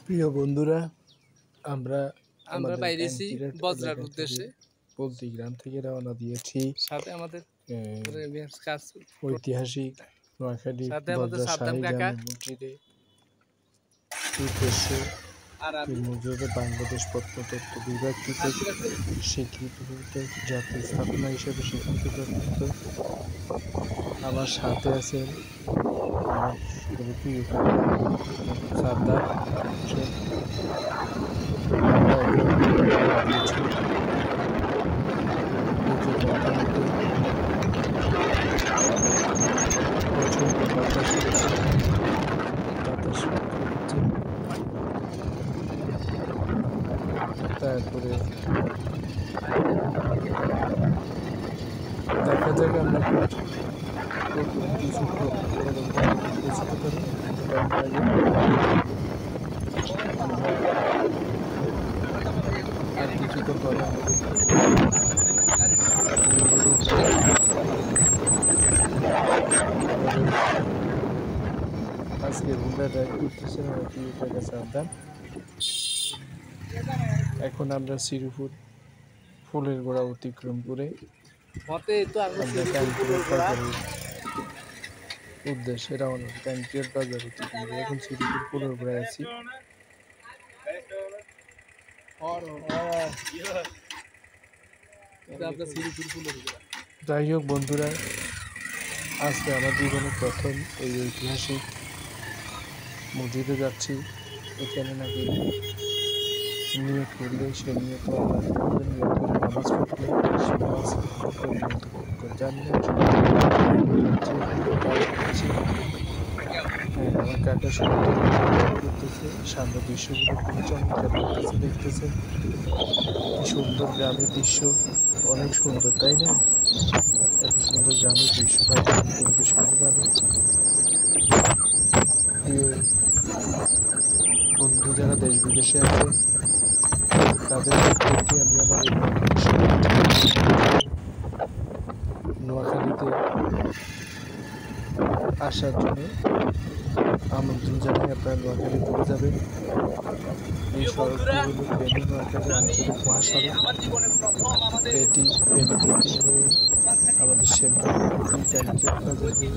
প্রিয় বন্ধুরা, আমরা আমরা বাইরেছি বজরার উদ্দেশ্যে পলতি গ্রাম থেকে রওনা দিয়েছি। সাথে আমাদের ঐতিহাসিক নোয়াখালী বজরা শাহী জামে মসজিদে উদ্দেশ্যে মসজিদে বাংলাদেশ প্রত্নতত্ত্ব বিভাগ কর্তৃক স্বীকৃত জাতীয় স্থাপনা হিসেবে স্বীকৃত। আমার সাথে আছেন আমার প্রিয় সারদার। তারপরে দেখা যাক আমরা কিছু আর কিছু তো করা আজকে হুন্ডা ড্রাইভ করতেছে সাবধান। এখন আমরা শ্রীপুর ফুলের গোড়া অতিক্রম করে উদ্দেশ্যে রওনা ক্যান্টিয়ার বাজার অতিক্রম করে এখন শ্রীপুর ফুলের গোড়ায় আছি। যাই হোক বন্ধুরা, আজকে আমার জীবনে প্রথম এই ঐতিহাসিক মসজিদে যাচ্ছি। এখানে নাকি নিয়ত করলে সে নিয়ত নামাজ পড়লে সে নামাজ জানি না। আমার কাকা করতেছে, সামনে দৃশ্যগুলো খুব চমৎকার লাগতেছে, দেখতেছে কি সুন্দর গ্রামের দৃশ্য, অনেক সুন্দর, তাই না? এত সুন্দর গ্রামের দৃশ্য পরিবেশ খুবই ভালো। প্রিয় বন্ধু যারা দেশ বিদেশে আছে তাদের প্রতি আমি আমার নোয়াখালীতে আসার জন্য আমন্ত্রণ জানাই। আপনারা নোয়াখালী ঘুরে যাবেন। এই সড়কটি হল ফেনী নোয়াখালী আঞ্চলিক মহাসড়ক। এটি ফেনী থেকে হয়ে আমাদের সেনবাগি ক্যান্টিন বাজার হয়ে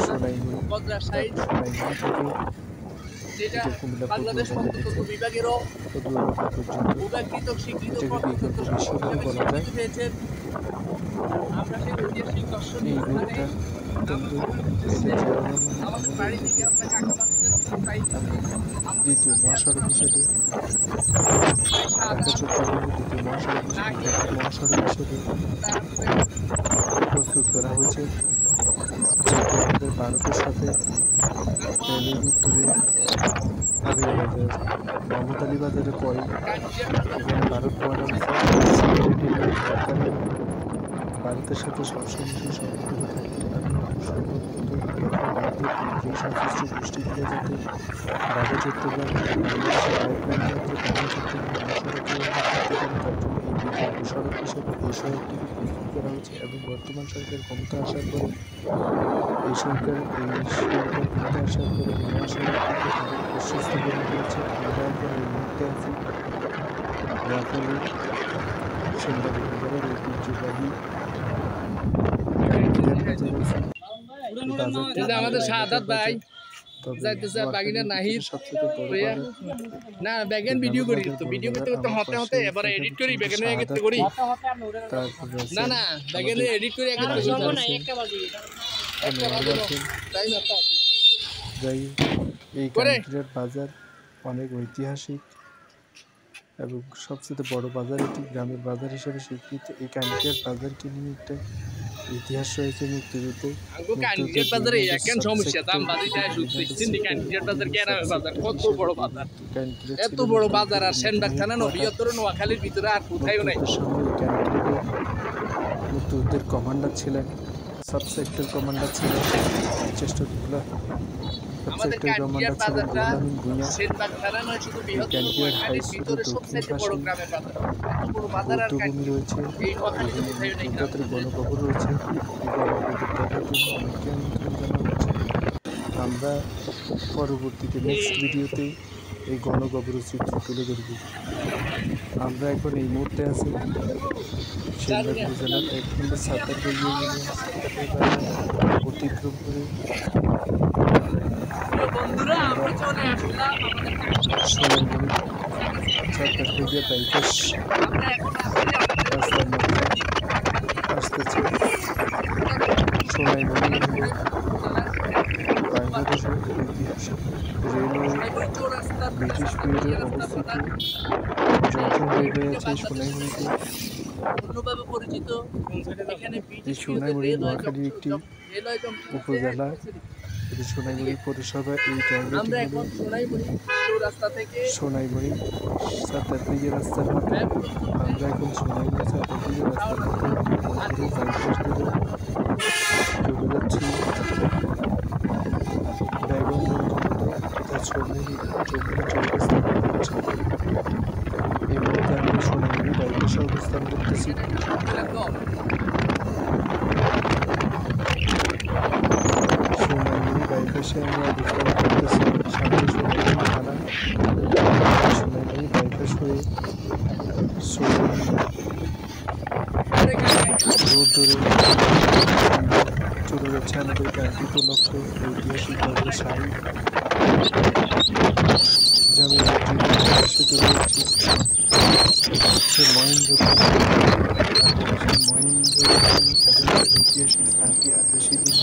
সোনাইমুড়ি থেকে কুমিল্লা পর্যন্ত বলা যায়। এই রোডটা দ্বিতীয় মহাসড়ক হিসেবে ঢাকা চট্টগ্রামের দ্বিতীয় মহাসড়ক হিসেবে প্রস্তুত করা হয়েছে, যেটি আমাদের ভারতের সাথে রেলের উত্তরে মমতালি বাজারের পরে এখানে ভারত বর্ডার ভারতের সাথে সবসময় সম্পর্কিত থাকে। ভারতের সংশ্লিষ্ট গোষ্ঠীগুলো যাতে ঢাকা চট্টগ্রাম সড়ক হিসেবে এই সড়কটিকে প্রস্তুত করা হয়েছে এবং বর্তমান সরকার ক্ষমতা আসার পরে এই সরকার ক্ষমতা আসার পরে এই মহাসড়কটিকে আরও প্রশস্ত করে দিয়েছে। আমরা এখন এই মুহূর্তে আছি নোয়াখালী সেনবাগি বাজারের ঐতিহ্যবাহী আমাদের শাহাদাত ভাই যাইতেছে বাগিনা নাহিদ না ব্যাগেন ভিডিও করি, তো ভিডিও করতে করতে হতে হতে এবারে এডিট করি ব্যাগেনে একতে করি না না ব্যাগেনে এডিট করি একতে করি না একটা বাজি টাইম আছে। যাই এই ক্যান্টিনের বাজার অনেক ঐতিহাসিক এবং সবচেয়ে বড় বাজার, এটি গ্রামের বাজার হিসেবে স্বীকৃত। এই ক্যান্টিনের বাজারকে নিয়ে একটা ইতিহাস রয়েছে মুক্তিযুদ্ধে। এত বড় বাজার আর সেনবাগ থানা বৃহত্তর নোয়াখালীর ভিতরে আর কোথাও নাই। মুক্তিযুদ্ধের কমান্ডার ছিলেন সাব সেক্টর কমান্ডার ছিলেন চেষ্টাগুলা সাব সেক্টর কমান্ডার ছিলেন রুহুল আমিন ভূঁইয়া। ক্যান্টিয়ার হাই স্কুলের দক্ষিণ পাশে বৌদ্ধভূমি রয়েছে, ভূতদের গণকবর রয়েছে। এই গণকবর দেখার জন্য অনেককে আমন্ত্রণ জানানো হচ্ছে। আমরা পরবর্তীতে নেক্সট ভিডিওতে এই গণকবরের চিত্র তুলে ধরব। আমরা এখন এই মুহূর্তে আছি শিববাড়ি জেলার ১ নম্বর সাতারগাঁও ইউনিয়ন অতিক্রম করে সোনাইমুড়ি সাতারগাঁও বাইপাস রাস্তার মধ্যে আসতেছে। সোনাইমুড়ি বাংলাদেশের ঐতিহাসিক রেলওয়ে ব্রিটিশ পিরিয়ডে অবস্থিত জংশন রেলওয়ে আছে সোনাইমুড়িতে। এই সোনাইমুড়ি নোয়াখালীর একটি উপজেলা। এটি সোনাইমুড়ি পৌরসভা। এই জায়গাটি হল সোনাইমুড়ি সাতারগাঁও রাস্তার মধ্যে। আমরা এখন সোনাইমুড়ি সাতারগাঁও রাস্তার মধ্যে চলে যাচ্ছি বেগমগঞ্জ তথা সোনাইমুড়ি এই মুহূর্তে আমরা সোনাইমুড়ি বাইপাসে অবস্থান করতেছি। সোনাইমুড়ি বাইপাসে আমরা অবস্থান করতেছি। সামনে সোনাইমুড়ি থানা। সোনাইমুড়ি বাইপাস হয়ে রোড ধরে চলে যাচ্ছে আমাদের কাঙ্ক্ষিত লক্ষ্য ঐতিহাসিক শাড়ি জামে চলে যাচ্ছি মহেন্দ্র ঐতিহাসিক স্থানটি আর বেশি দিন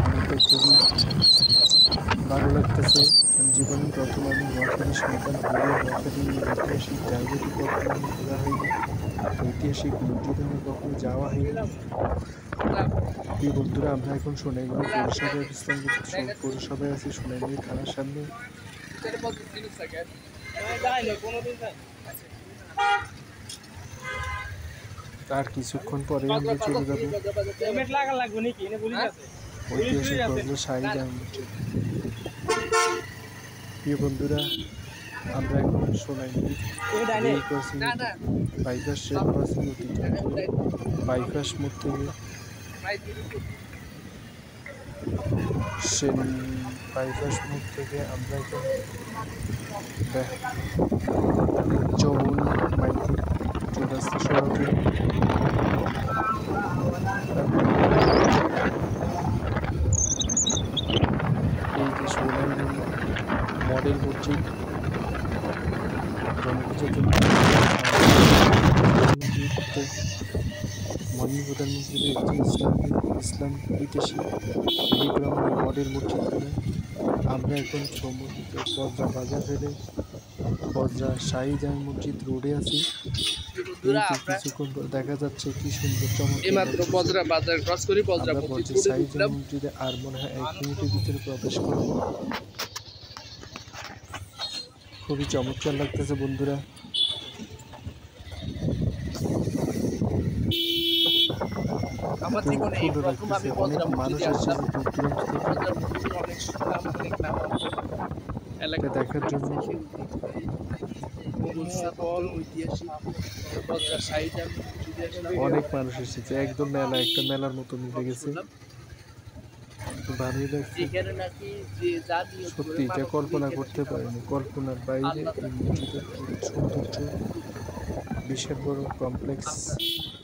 আমাকে খুবই ভালো লাগতেছে। জীবনের প্রথম আমি নোয়াখালী সন্তান হলেও নোয়াখালীর ঐতিহাসিক জায়গাটি কখনো ঘোরা হয়নি, ঐতিহাসিক মন্দিরে আমার কখনো যাওয়া হয়নি। প্রিয় বন্ধুরা, আমরা এখন সোনাইমুড়ি পৌরসভায় অবস্থান করছি। পৌরসভায় আছি সোনাইমুড়ি থানার সামনে। আর কিছুক্ষণ পরে আমরা চলে যাব ঐতিহাসিক শাড়ি জামে। প্রিয় বন্ধুরা, আমরা এখন Sonaimuri rail crossing bypass rail crossing অতিক্রম করে বাইপাস মোড় থেকে বাইপাস মোড় থেকে আমরা এখন যমুন মাইতি চৌরাস্তা সড়কে এই যে সোনাইমুড়ি মডেল মসজিদ মাননীয় প্রধানমন্ত্রীর একটি ইসলাম বিদেশি মডেল মসজিদ করে আমরা এখন সমুদ্র বজরা বাজার ফেলে বজরা শাহী জামে মসজিদ রোডে আছি। কিছুক্ষণ দেখা যাচ্ছে কি সুন্দর শাহী জামে মসজিদে আর মনে হয় 1 মিনিটের ভিতরে প্রবেশ করবো। খুবই চমৎকার লাগতেছে বন্ধুরা। অনেক মানুষ আসছে দূর দূরান্ত থেকে দেখার জন্য। অনেক মানুষ এসেছে, একদম মেলা, একটা মেলার মতো মিলে গেছে। ভালোই লাগছে সত্যি, এটা কল্পনা করতে পারিনি, কল্পনার বাইরে। এই মসজিদের সৌন্দর্য, বিশাল বড় কমপ্লেক্স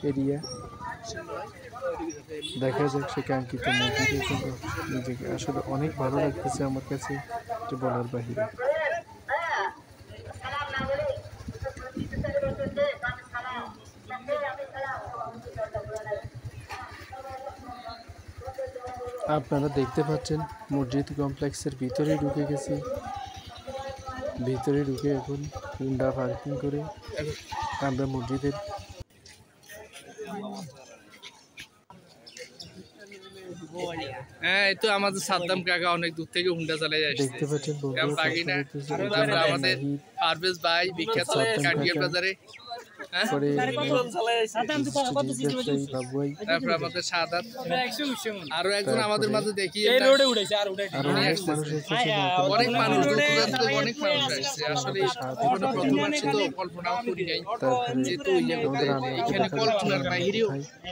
এরিয়া। দেখা যাক সে কাঙ্ক্ষিত মসজিদে কিন্তু নিজেকে আসলে অনেক ভালো লাগতেছে আমার কাছে, এটা বলার বাহিরে। আপনারা দেখতে পাচ্ছেন মসজিদ কমপ্লেক্সের ভিতরে ঢুকে গেছি। ভিতরে ঢুকে এখন হুন্ডা পার্কিং করে আমরা মসজিদের হ্যাঁ, এই তো আমাদের সাদ্দাম কাকা অনেক দূর থেকে হুন্ডা চালিয়ে আসছে। দেখতে পাচ্ছেন আমাদের পারভেজ ভাই বিখ্যাত কাটিয়ার বাজারে পরে বাবুয়াই, তারপর আমাদের সাদাত, আরো একজন আমাদের মাঝে দেখি আরো অনেক মানুষ এসেছে। অনেক মানুষ অনেক মানুষ আসছে। আসলে জীবনে প্রথমবার সে তো কল্পনাও করি নাই, যেহেতু এখানে কল্পনার বাইরেও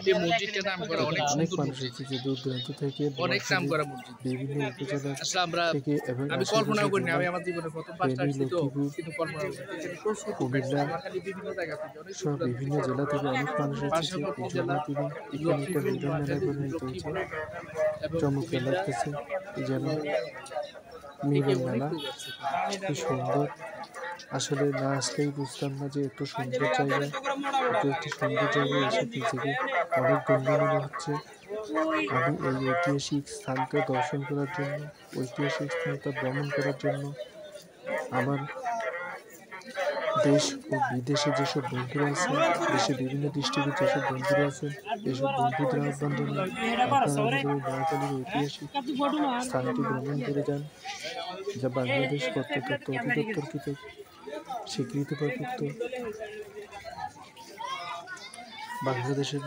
এই মসজিদটার নাম করা অনেক অনেক সুন্দর মানুষ মসজিদ, এসেছে দূর দূরান্ত থেকে, অনেক নাম করা মসজিদ। বিভিন্ন উপজেলা আসলে আমরা থেকে এবং আমি কল্পনাও করি না, আমি আমার জীবনে প্রথম পাঁচটা আসছি তো, লক্ষ্মীপুর, কিন্তু কল্পনা করি না। এখানে প্রচুর কুমিল্লা আমার খালি বিভিন্ন জায়গা থেকে অনেক সব বিভিন্ন জেলা থেকে অনেক মানুষ এসেছে। এই জন্য তিনি এখানে একটা মিলন মেলা করে চলছে, চমৎকার লাগতেছে। এই যেন মিলন মেলা কি সুন্দর, আসলে না আসলেই বুঝতাম না যে এত সুন্দর জায়গা, এত একটি সুন্দর জায়গায় এসে নিজেকে অনেক ধন্য মনে হচ্ছে। আমি এই ঐতিহাসিক স্থানটা দর্শন করার জন্য, ঐতিহাসিক স্থানটা ভ্রমণ করার জন্য আমার দেশ ও বিদেশে যেসব বন্ধুরা আছেন, দেশে বিভিন্ন ডিস্ট্রিক্টে যেসব বন্ধুরা আছেন, এসব বন্ধুদের আহ্বান জানাই আপনারা আমাদের নোয়াখালীর ঐতিহাসিক স্থানটি ভ্রমণ করে যান, যা বাংলাদেশ প্রত্নতত্ত্ব অধিদপ্তর কর্তৃক স্বীকৃতিপ্রাপ্ত বাংলাদেশের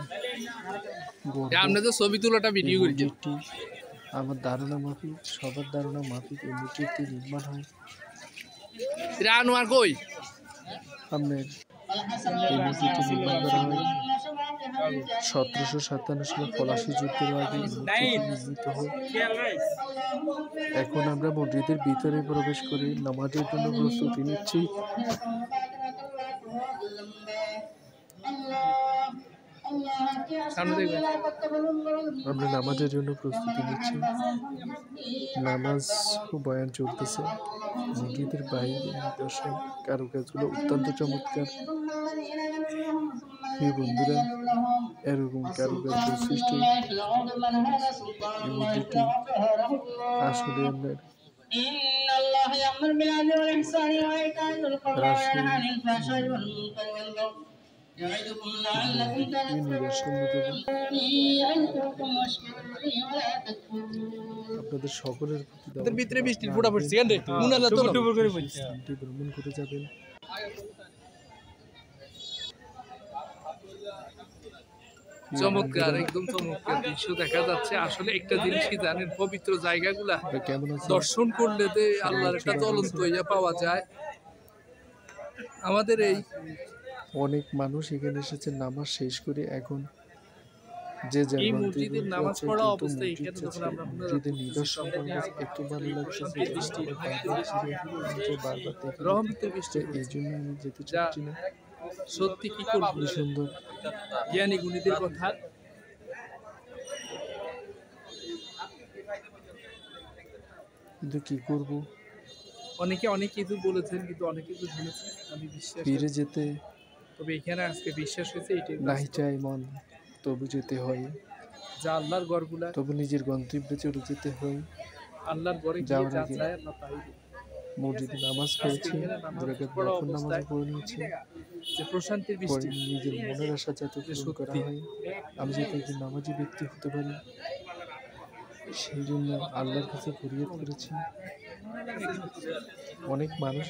আপনাদের ছবি তোলাটা ভিডিও করি। মসজিদটি আমার ধারণা মাফিক, সবার ধারণা মাফিক এই মসজিদটি নির্মাণ হয় আনোয়ার কই আপনার এই মসজিদটি নির্মাণ করা হয় 1757 সালে পলাশী যুদ্ধের আগে এই মসজিদটি নির্মিত হয়। এখন আমরা মসজিদের ভিতরে প্রবেশ করে নামাজের জন্য প্রস্তুতি নিচ্ছি। আমরা নামাজের জন্য প্রস্তুতি নিচ্ছি, নামাজ ও বয়ান চলতেছে। মসজিদের বাইরে নিদর্শন কারুকাজগুলো অত্যন্ত চমৎকার। প্রিয় বন্ধুরা, এরকম কারুকাজ সৃষ্ট এই মসজিদটি আসলে আমরা আপনাদের সকলের ভিতরে বৃষ্টির ফোঁটা পড়ছে কেন রে মুনালা তো স্থানটি ভ্রমণ করে যাবেন। চমৎকার, একদম চমৎকার দৃশ্য দেখা যাচ্ছে। আসলে একটা জিনিস কি জানেন, পবিত্র জায়গাগুলা কেমন আছে দর্শন করলে যে আল্লাহর একটা জ্বলন্ত ইয়া পাওয়া যায়। আমাদের এই অনেক মানুষ এখানে এসেছে নামাজ শেষ করে, এখন যে এই মসজিদের নামাজ পড়া অবস্থায় এখানে যখন আমরা মসজিদের নিদর্শন একটু ভালো লাগছে, রহমতের বৃষ্টি, এই জন্য আমি যেতে চাচ্ছি না। সত্যি কি করব, সুন্দর জ্ঞানী গুণীদের কথা কিন্তু কি করব, অনেকে অনেক কিছু বলেছেন, কিন্তু অনেক কিছু শুনেছেন। আমি বিশ্বাস ফিরে যেতে, তবে এখানে আজকে বিশ্বাস হয়েছে এটাই নাই চাই মন তবু যেতে হয়, যা আল্লাহর ঘরগুলা তবু নিজের গন্তব্যে চলে যেতে হয়। আল্লাহর ঘরে গিয়ে যা চায় আল্লাহ তাই দেয়। মসজিদে নামাজ পড়েছি, নামাজ পড়ে নিয়েছি, যে প্রশান্তির বৃষ্টি, নিজের মনের আশা যাতে পূরণ করা হয়, আমি যাতে একজন নামাজি ব্যক্তি হতে পারি, সেই জন্য আল্লাহর কাছে ফরিয়াদ করেছি। অনেক মানুষ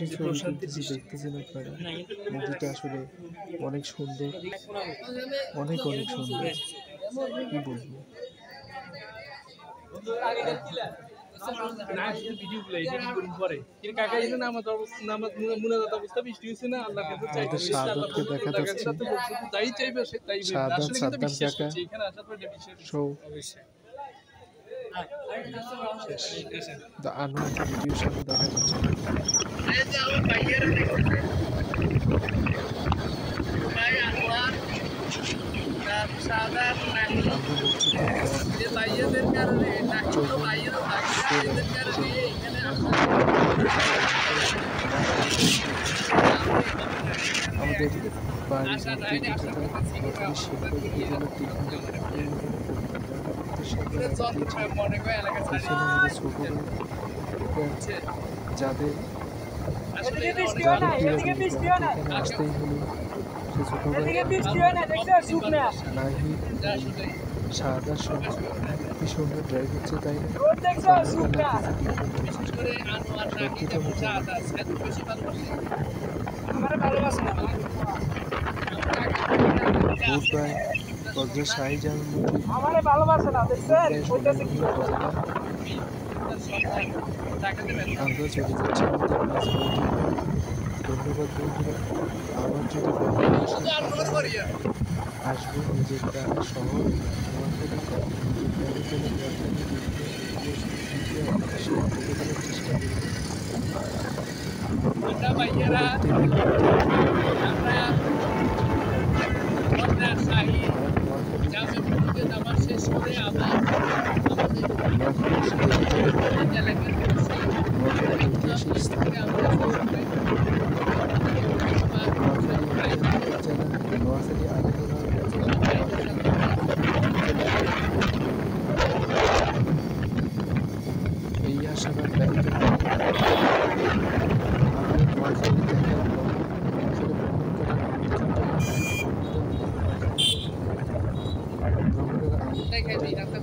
দেখতেছেন আপনারা, মসজিদটা আসলে অনেক সুন্দর, অনেক অনেক সুন্দর, কি বলবো। আমাদের বাড়ির যাদের আসতেই হলো সে ছোট নাহি সাদা কি সুন্দর ড্রাইভ হচ্ছে, তাই না? গুড বাই বজ্রা শাহী জামে মসজিদ আমারে ভালোবাসে না দেখছেন কইতাছে কি উপজেলা। আমরা চলে যাচ্ছি আমাদের নিজ গন্তব্যে। ধন্যবাদ বন্ধুরা। আবার যদি কখনো আসবো নিজের গ্রামের শহর নোয়াখালী, নিজের গ্রামে গেলে নোয়াখালী ভিডিও আপনাদের সাথে তুলে ধরার চেষ্টা করব। ঐতিহাসিক স্থান নোয়াখালী আলিপুর এই আশাবাদ ব্যক্ত করে আমি নোয়াখালী দেখার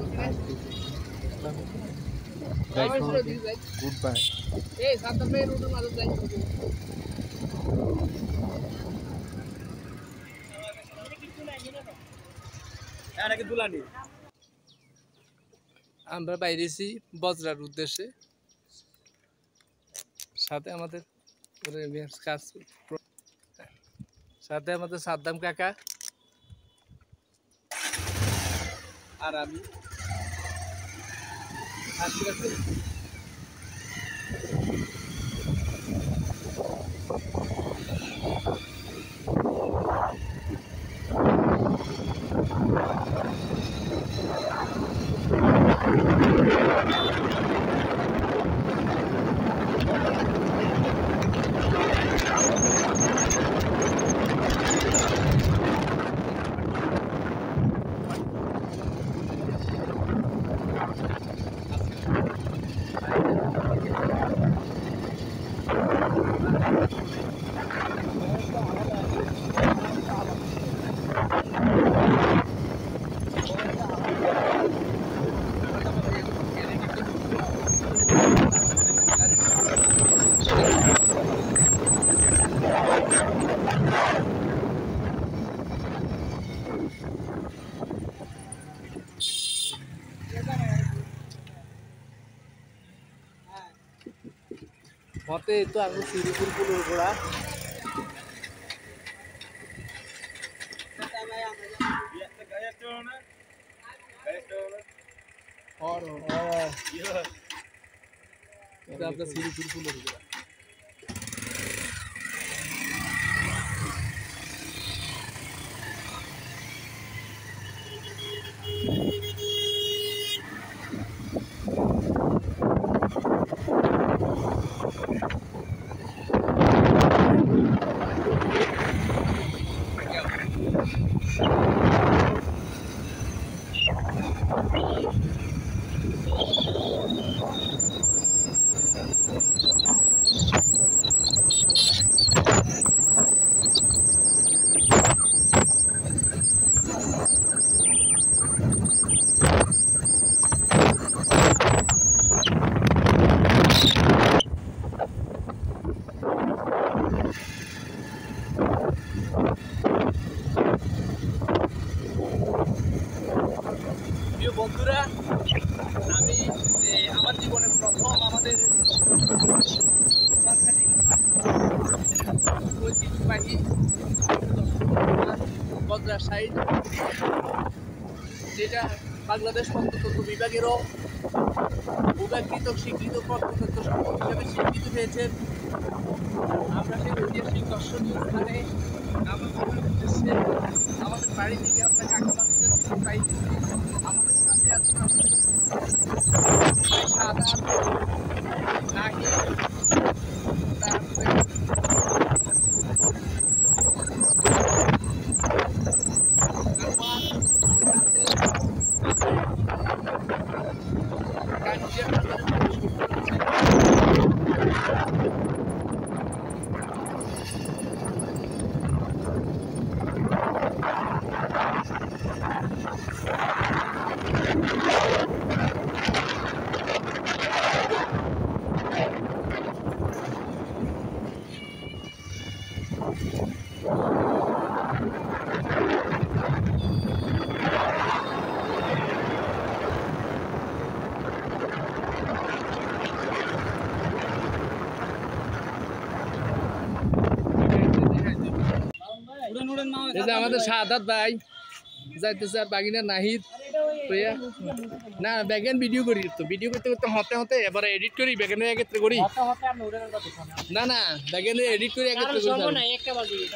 গুড বাই। আমরা বাইরেছি বজরার উদ্দেশ্যে, সাথে আমাদের সাথে আমাদের সাদ্দাম কাকা আর আমি। মতে তো আমি সিরিপুর পুলের ঘোড়া আপনার সিরিপুর পুলের ঘোড়া। বন্ধুরা, আমি আমার জীবনের প্রথম আমাদের ঐতিহ্যবাহী বজরা শাহী, যেটা বাংলাদেশ প্রত্নতত্ত্ব বিভাগেরও ভূব্যকৃত স্বীকৃত প্রত্নতত্ত্ব সম্পদ হিসেবে স্বীকৃতি পেয়েছেন। আমরা সেই ঐতিহাসিক দর্শনীয় স্থানে আমাদের বাড়ি থেকে আমরা কাকাবাড়িতে পাই। আমাদের সাথে আছে সাদা নাহি, তারপরে যে আমাদের শাহাদাত ভাই যাইতেছে আর বাগিনা নাহিদ প্রিয়া না ব্যাগেন ভিডিও করি তো ভিডিও করতে করতে হতে হতে এবারে এডিট করি ব্যাগেনে একত্রে করি না না ব্যাগেনে এডিট করে একত্রে করি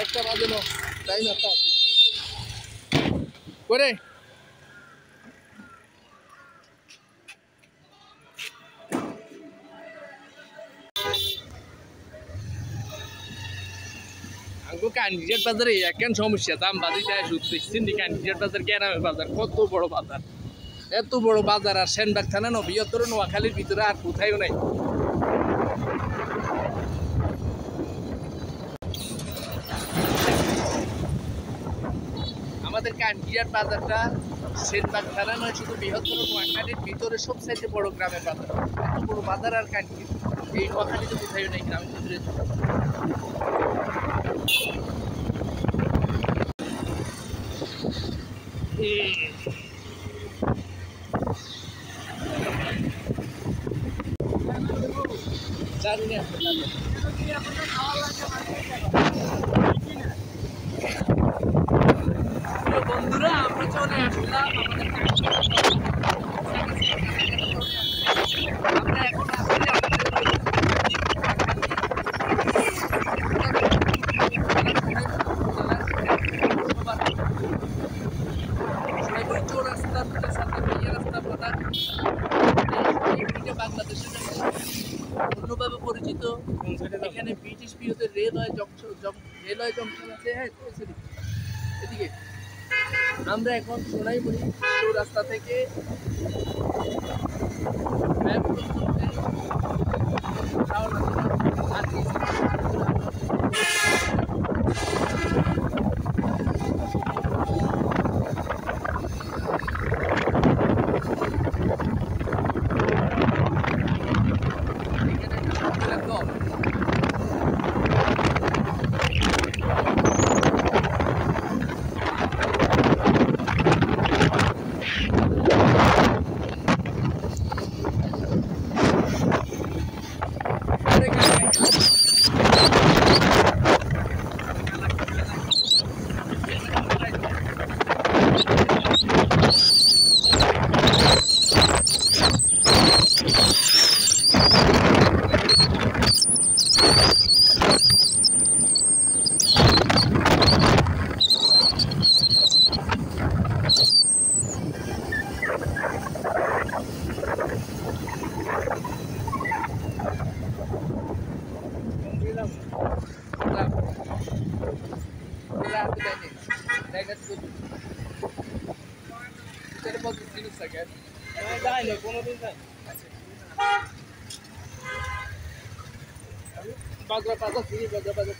একটা বাজে নো টাইম একটা করে আঙ্গো কানজিয়ার বাজারে একখান সমস্যা দাম বাজি যায় সত্যি সিন্ডি কানজিয়ার বাজার গ্রামের বাজার কত বড় বাজার এত বড় বাজার আর সেনবাগ থানা বৃহত্তর নোয়াখালীর ভিতরে আর কোথায়ও নাই আমাদের কানজিয়ার বাজারটা সেনবাগ থানা নয় শুধু বৃহত্তর নোয়াখালীর ভিতরে সবচাইতে বড় গ্রামের বাজার এত বড় বাজার আর কানজিয়া এই নোয়াখালীতে কোথায়ও নাই গ্রামের ভিতরে জানি না বন্ধুরা আমরা চলে আসলাম আমরা এখন অন্যভাবে পরিচিত এখানে ব্রিটিশ পিরিয়ডের রেলওয়ে জংশন আছে হ্যাঁ এদিকে আমরা এখন সোনাইমুড়ি রাস্তা থেকে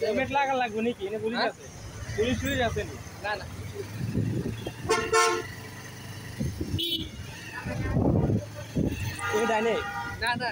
হেলমেট লাগা লাগবে নাকি এনে পুলিশ আছে পুলিশ আছে না না তুমি ডাইনে না না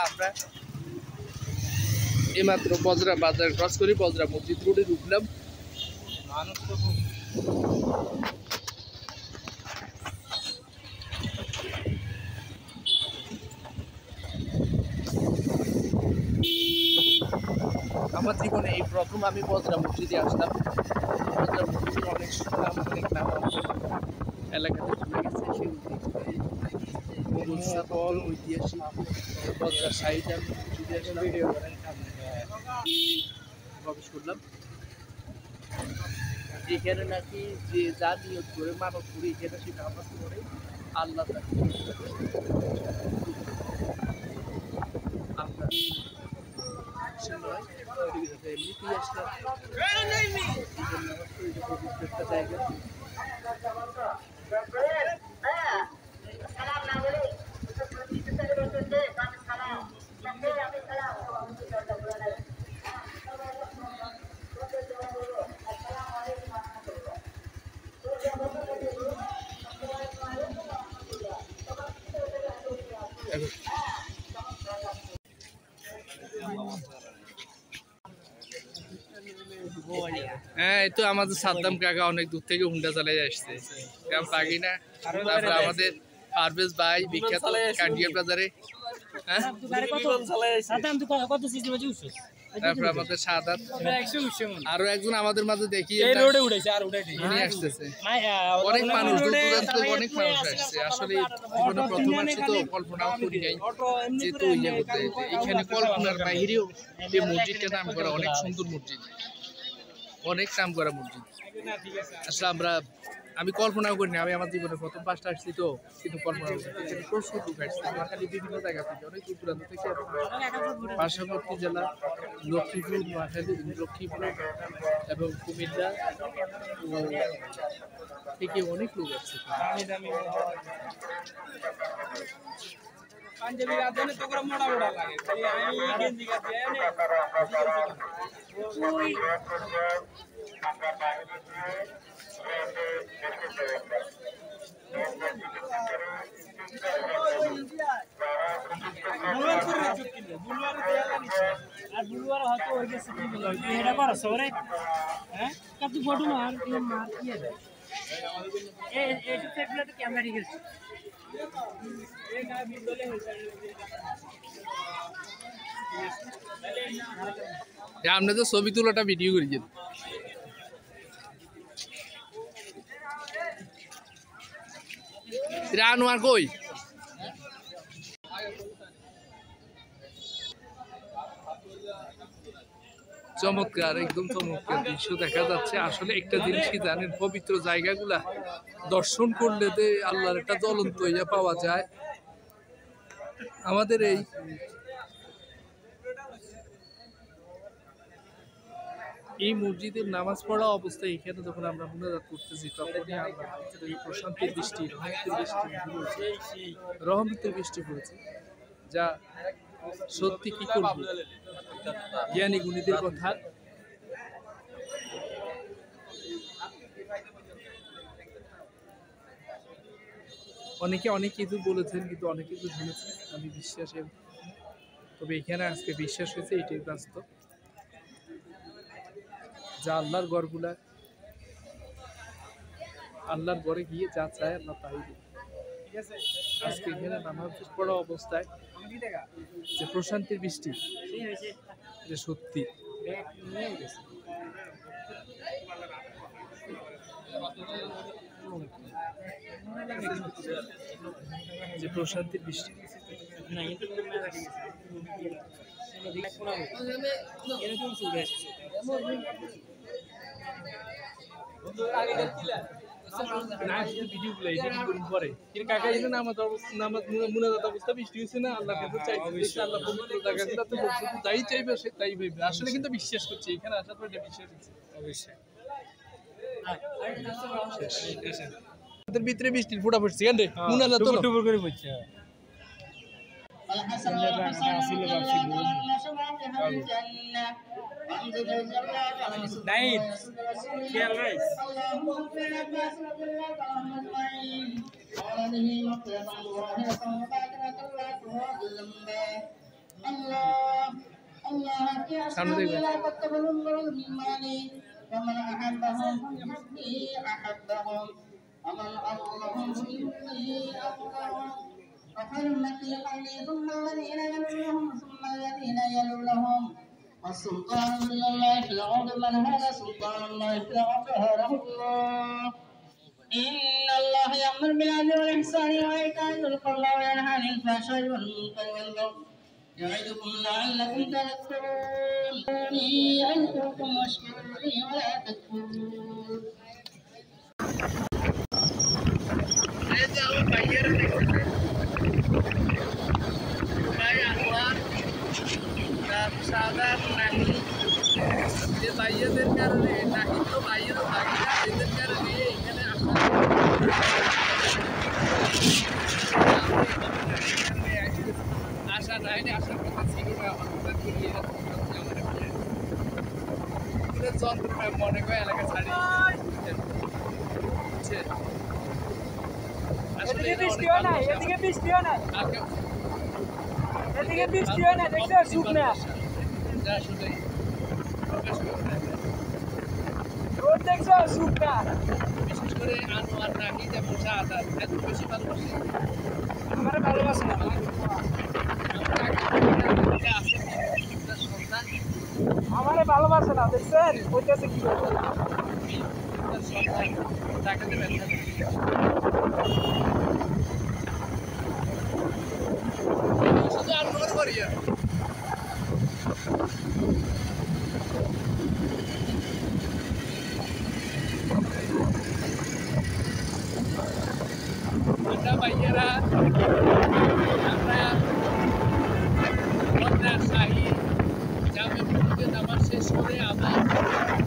আমরা এইমাত্র বজরা বাজার ক্রস করি বজরা মসজিদ রোডে ঢুকলাম মানুষ তো আমার জীবনে এই প্রথম আমি বজরা মসজিদে আসলাম বজরা মসজিদের অনেক নাম এলাকাতে চলে গেছে সেই ঐতিহাসিক বজরা সাইড আমি ভিডিও প্রবেশ করলাম এখানে নাকি যে যা নিয়ত করে মানত করে এখানে সে নামাজ করে আল্লাহ আমরা এমনিতেই আসলাম পবিত্র একটা জায়গা। হ্যাঁ, এই তো আমাদের সাদ্দাম কাকা অনেক দূর থেকে হুন্ডা চালিয়ে আসছে, কেমন পাগি না। তারপরে আমাদের পারভেজ ভাই বিখ্যাত কান্ডিয়া বাজারে, হ্যাঁ, তারপরে আমাদের সাদাত, আরো একজন আমাদের মাঝে দেখি আসতেছে। অনেক মানুষ, দূর দূরান্ত অনেক মানুষ আসছে। আসলে জীবনে প্রথম আসছে তো কল্পনাও করি নাই যেহেতু ইয়ে করতে, এখানে কল্পনার বাহিরেও এই মসজিদটা নাম করা, অনেক সুন্দর মসজিদ, অনেক নাম করা মসজিদ। আসলে আমি কল্পনাও করিনি, আমি আমার জীবনে প্রথম পাঁচটা আসছি তো, কিন্তু কল্পনা করি প্রচুর লোক আসছে নোয়াখালী বিভিন্ন জায়গা থেকে, অনেক দূর দূরান্ত থেকে, পার্শ্ববর্তী জেলা লক্ষ্মীপুর, নোয়াখালী, লক্ষ্মীপুর এবং কুমিল্লা থেকে অনেক লোক আসছে। পাঞ্জাবি রাজধানী তো করে মোড়া মোড়া লাগে, আমি গেঞ্জি গাছি বুলুয়ার হয়তো ওই গেছে কি বলে এটা করো সরে হ্যাঁ কত ফটো মার কি আছে এই সেটগুলো তো ক্যামেরা ঠিক আছে এই না ভিডিওলে হইছে আমরা তো ছবি তোলাটা ভিডিও করি যে রানোয়ার কই চমৎকার, একদম চমৎকার দৃশ্য দেখা যাচ্ছে। আসলে একটা জিনিস কি জানেন, পবিত্র জায়গাগুলা দর্শন করলে যে আল্লাহর একটা জ্বলন্ত ইয়া পাওয়া যায়। আমাদের এই মসজিদের নামাজ পড়া অবস্থায় এখানে যখন আমরা মুনাজাত করতেছি, তখনই আমরা প্রশান্তির বৃষ্টি, রহমতের বৃষ্টি পড়েছে, যা সত্যি কি করব, জ্ঞানী গুণীদের কথা অনেকে অনেক কিছু বলেছেন, কিন্তু অনেক কিছু শুনেছেন, আমি বিশ্বাসের, তবে এখানে আজকে বিশ্বাস হয়েছে, এটাই বাস্তব, যা আল্লাহর ঘরগুলা, আল্লাহর ঘরে গিয়ে যা চায় আল্লাহ তাই দিই। আজকে এখানে নামাজ পড়া অবস্থায় যে প্রশান্তির বৃষ্টি, যে সত্যি যে প্রশান্তির বৃষ্টি, আসলে কিন্তু বিশ্বাস করছি, এখানে আসার পর এটা বিশ্বাস হচ্ছে অবশ্যই। ভিতরে বৃষ্টির ফোঁটা পড়ছে কেন রে, মুনালা তো টুপুর করে পড়ছে। নাইট খেয়াল রাইস সামনে দেখবে ومن أحبهم بحسنه أحبهم ومن أبغضهم بحسنه أبغضهم وحرمة قولي ثم الذين يلونهم ثم الذين يلونهم والسلطان من الله في الأرض من هذا سلطان الله في الأرض هذا الله إن الله يأمر بالعدل والإحسان وإيتاء ذي القربى وينهى عن الفحشاء والمنكر والبغي يعظكم لعلكم تذكرون أذكركم واشكروا لي ولا تكفرون সাদা নাহি যে বাইয়েদের কারণে নাহি তো বাইয়েরও থাকে না, নাইলে আসার কথা ছিল না আমার কথা ঘুরিয়ে আমাদের যন্ত্র মনে করে এলাকা ছাড়ি এদিকে বৃষ্টিও নাই এদিকে বৃষ্টিও নাই এদিকে বৃষ্টিও নাই দেখছো শুকনা রোড দেখছো শুকনা বিশেষ করে আনোয়ার নাকি যেমন শাহাদাত এত বেশি ভালোবাসে আমার ভালোবাসে না আমারে ভালোবাসে না দেখছেন কইতেছে কি বলবো টাকা দেবেন শুধু আনোয়ার করিয়া আমরা ভাইয়েরা আমরা শাহী জামে মসজিদে নামাজ শেষ করে আবার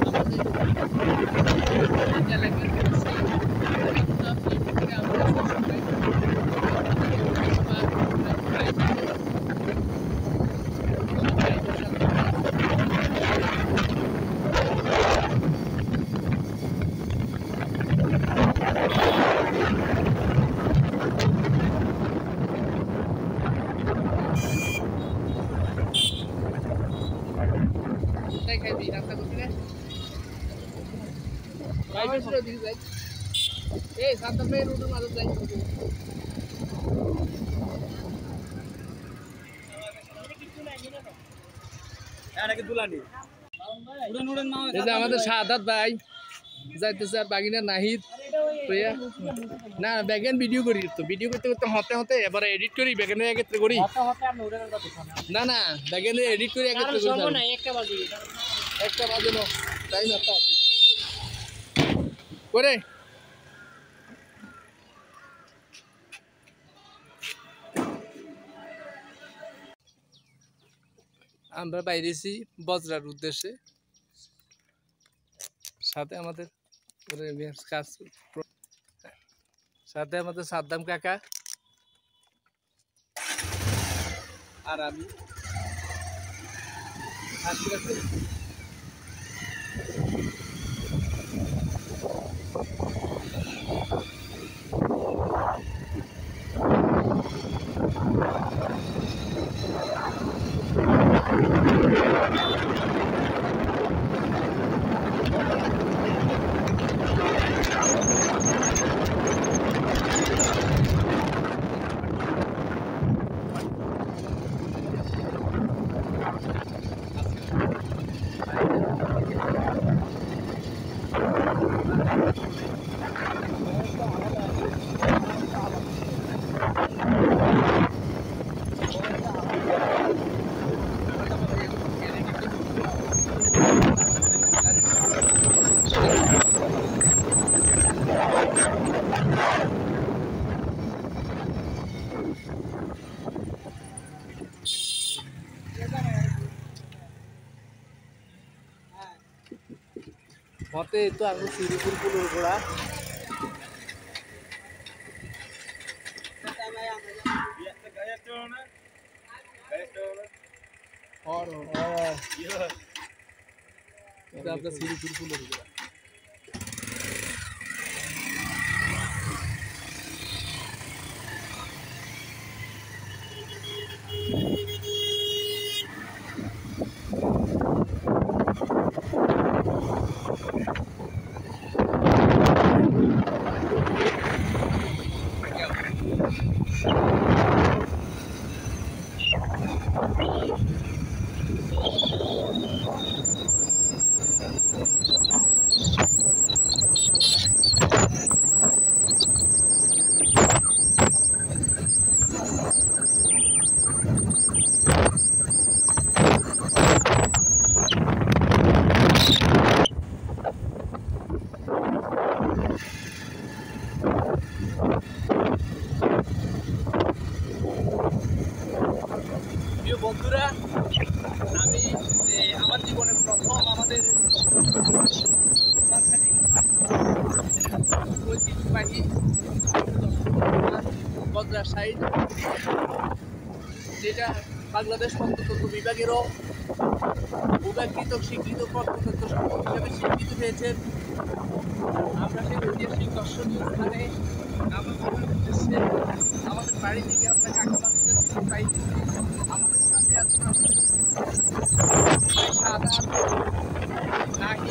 আমাদের এলাকার খাই দিই নাস্তা করবি না ভাই বেশি দিকে যাই এই সাতটা মেয়ে রুটের মাঝে যাই আমাদের শাহাদাত ভাই যাইতেছে আর বাগিনা নাহিদ প্রিয়া না ব্যাগেন ভিডিও করি তো ভিডিও করতে করতে হতে হতে এবারে এডিট করি ব্যাগেনে একত্রে করি না না ব্যাগেনে এডিট করে একত্রে করি একটা বাজে নো টাইম একটা করে আমরা বাইরেছি বজরার উদ্দেশ্যে সাথে আমাদের কাজ সাথে আমাদের সাদ্দাম কাকা আর আমি মতে তো আমি সিরিপুর পুলুর ঘোড়া আপনার সিরিপুর পুলুর ঘোড়া বন্ধুরা আমি আমার জীবনের প্রথম আমাদের ঐতিহ্যবাহী বজরা সাইড যেটা বাংলাদেশ প্রত্নতত্ত্ব বিভাগেরও স্বীকৃত প্রত্নতত্ত্ব সম্পদ হিসেবে স্বীকৃতি পেয়েছেন। আমরা সেই ঐতিহাসিক দর্শনীয় স্থানে আমাদের উদ্দেশ্যে আমাদের বাড়ি থেকে আপনাকে আগামাদের চাই আমাদের সাথে আসুন। সাদা নাকি